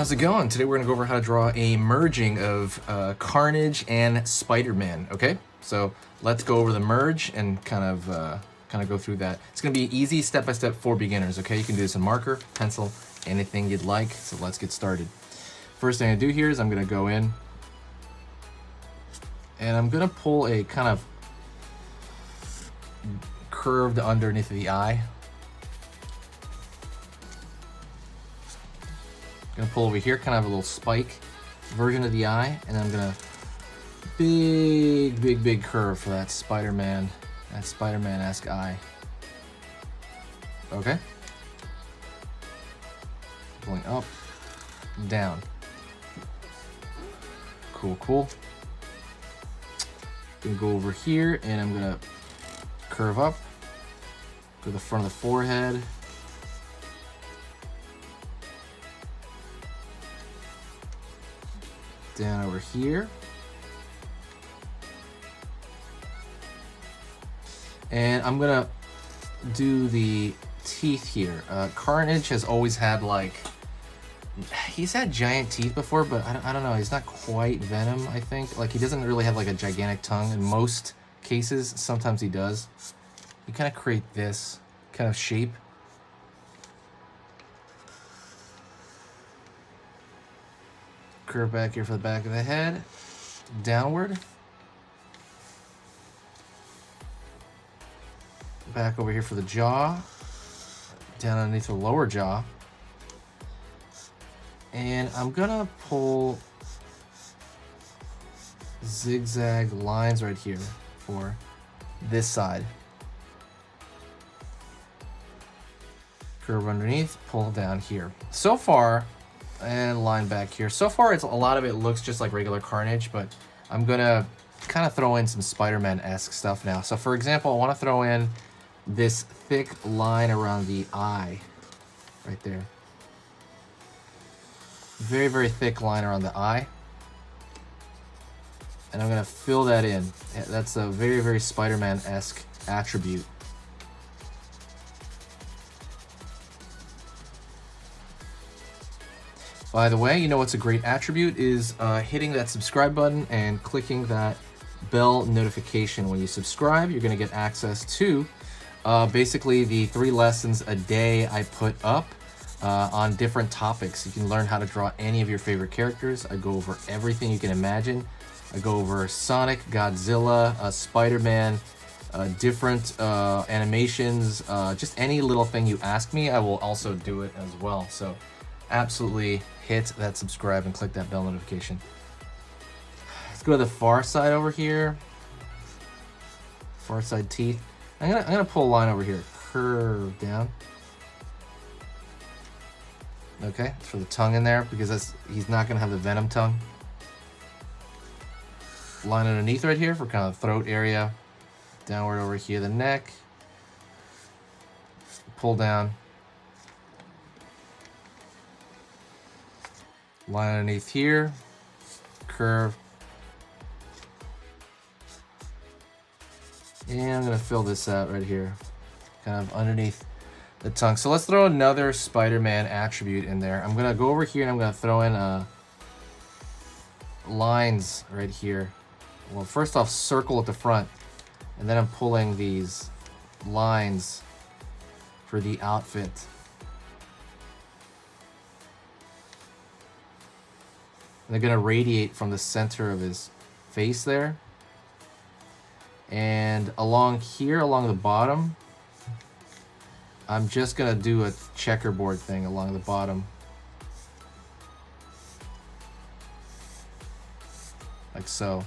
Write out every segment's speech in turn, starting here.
how's it going? Today we're gonna go over how to draw a merging of Carnage and Spider-Man, okay? So let's go over the merge and kind of go through that. It's gonna be easy step-by-step for beginners, okay? You can do this in marker, pencil, anything you'd like, so let's get started. First thing I do here is I'm gonna go in and I'm gonna pull a kind of curved underneath the eye. Gonna pull over here, kind of a little spike version of the eye, and I'm gonna big curve for that Spider-Man-esque eye. Okay. Going up, down. Cool. Gonna go over here, and I'm gonna curve up, go to the front of the forehead. Down over here. And I'm gonna do the teeth here. Carnage has always had he's had giant teeth before, but I don't know, he's not quite Venom, I think. Like, he doesn't really have like a gigantic tongue in most cases. Sometimes he does. You kind of create this kind of shape. Curve back here for the back of the head, downward. Back over here for the jaw, down underneath the lower jaw. And I'm gonna pull zigzag lines right here for this side. Curve underneath, pull down here. So far, and line back here. So far, a lot of it looks just like regular Carnage, but I'm gonna kind of throw in some Spider-Man-esque stuff now. So for example, I want to throw in this thick line around the eye, right there. Very thick line around the eye. And I'm gonna fill that in. That's a very Spider-Man-esque attribute. By the way, you know what's a great attribute is hitting that subscribe button and clicking that bell notification. When you subscribe, you're going to get access to basically the 3 lessons a day I put up on different topics. You can learn how to draw any of your favorite characters. I go over everything you can imagine. I go over Sonic, Godzilla, Spider-Man, different animations, just any little thing you ask me, I will also do it as well. So absolutely hit that subscribe and click that bell notification. Let's go to the far side over here. Far side teeth. I'm gonna pull a line over here, curve down. Okay, for the tongue in there, because he's not gonna have the Venom tongue. Line underneath right here for kind of the throat area. Downward over here, the neck. Pull down. Line underneath here, curve. And I'm gonna fill this out right here, kind of underneath the tongue. So let's throw another Spider-Man attribute in there. I'm gonna go over here and I'm gonna throw in lines right here. Well, first off, circle at the front, and then I'm pulling these lines for the outfit. They're gonna radiate from the center of his face there. And along here, along the bottom, I'm just gonna do a checkerboard thing along the bottom. Like so.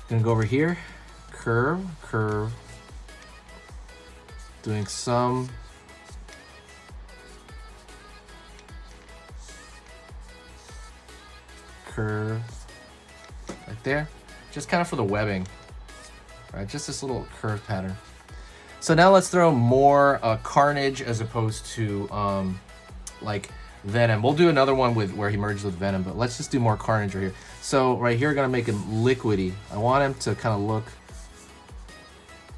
Gonna go over here, curve. Doing some curve right there, just kind of for the webbing, right? Just this little curve pattern. So now let's throw more Carnage as opposed to like Venom. We'll do another one where he merges with Venom, but let's just do more Carnage right here. So right here, gonna make him liquidy. I want him to kind of look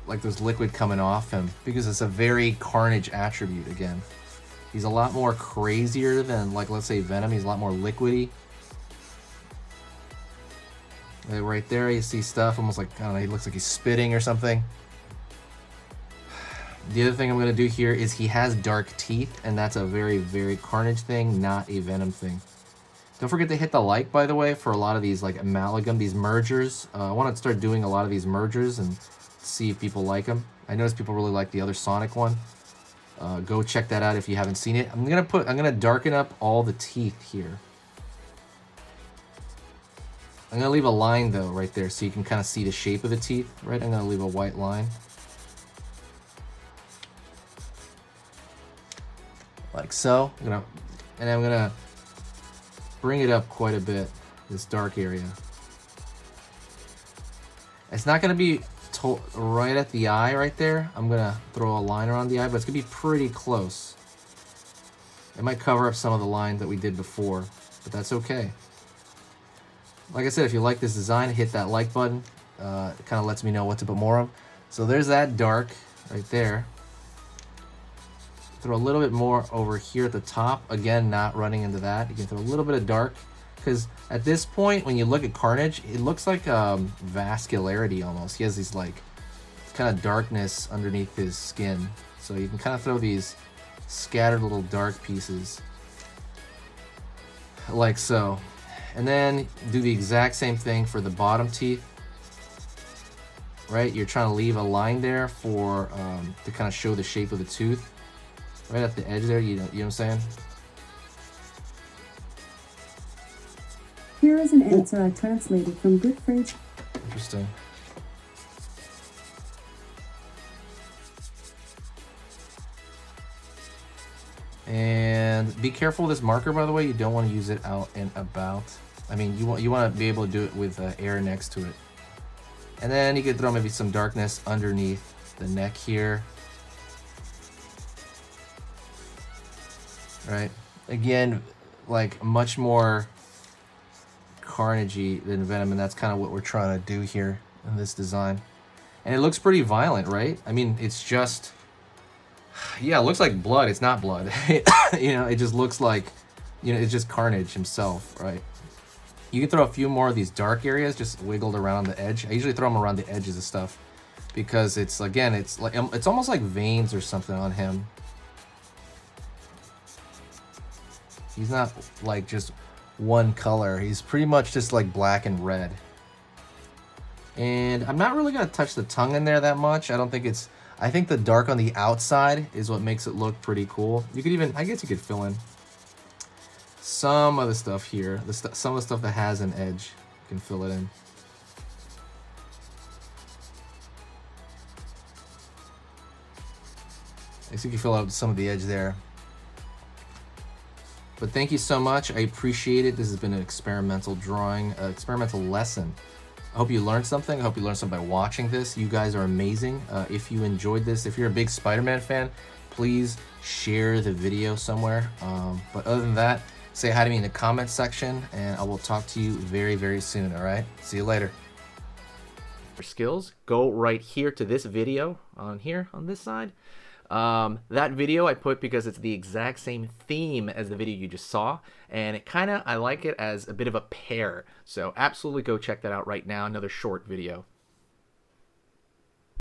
like there's liquid coming off him because it's a very Carnage attribute again. He's a lot more crazier than, like, let's say Venom. He's a lot more liquidy. Right there, you see stuff almost like, I don't know, he looks like he's spitting or something. The other thing I'm going to do here is he has dark teeth, and that's a very, very Carnage thing, not a Venom thing. Don't forget to hit the like, by the way, for a lot of these, like, amalgam, these mergers. I want to start doing a lot of these mergers and see if people like them. I noticed people really like the other Sonic one. Go check that out if you haven't seen it. I'm gonna darken up all the teeth here. I'm gonna leave a line though right there so you can kind of see the shape of the teeth. Right, I'm gonna leave a white line. Like so. I'm gonna bring it up quite a bit, this dark area. It's not gonna be right at the eye right there. I'm gonna throw a line around the eye, but it's gonna be pretty close. It might cover up some of the lines that we did before, but that's okay. Like I said, if you like this design, hit that like button. It kind of lets me know what to put more of. So there's that dark right there. Throw a little bit more over here at the top. Again, not running into that. You can throw a little bit of dark, because at this point, when you look at Carnage, it looks like vascularity almost. He has these like kind of darkness underneath his skin. So you can kind of throw these scattered little dark pieces like so. And then do the exact same thing for the bottom teeth. Right, you're trying to leave a line there for to kind of show the shape of the tooth. Right at the edge there, you know what I'm saying? Here is an answer I translated from Good French. Interesting. And be careful with this marker, by the way. You don't want to use it out and about. I mean, you want to be able to do it with air next to it. And then you could throw maybe some darkness underneath the neck here. Right? Again, like much more Carnage-y than Venom, and that's kind of what we're trying to do here in this design. And it looks pretty violent, right? I mean, it's just... yeah, it looks like blood. It's not blood. You know, it just looks like... you know, it's just Carnage himself, right? You can throw a few more of these dark areas just wiggled around the edge. I usually throw them around the edges of stuff because it's, again, it's like it's almost like veins or something on him. He's not like just one color. He's pretty much just like black and red. And I'm not really going to touch the tongue in there that much. I don't think it's... I think the dark on the outside is what makes it look pretty cool. You could even... I guess you could fill in some of the stuff here. Some of the stuff that has an edge. You can fill it in. I guess you can fill out some of the edge there. But thank you so much. I appreciate it. This has been an experimental drawing, experimental lesson. I hope you learned something. I hope you learned something by watching this. You guys are amazing. If you enjoyed this, if you're a big Spider-Man fan, please share the video somewhere. But other than that, say hi to me in the comments section, and I will talk to you very, very soon, all right? See you later. For skills, go right here to this video on here, on this side. That video I put because it's the exact same theme as the video you just saw, and it kind of, I like it as a bit of a pair. So absolutely go check that out right now, another short video.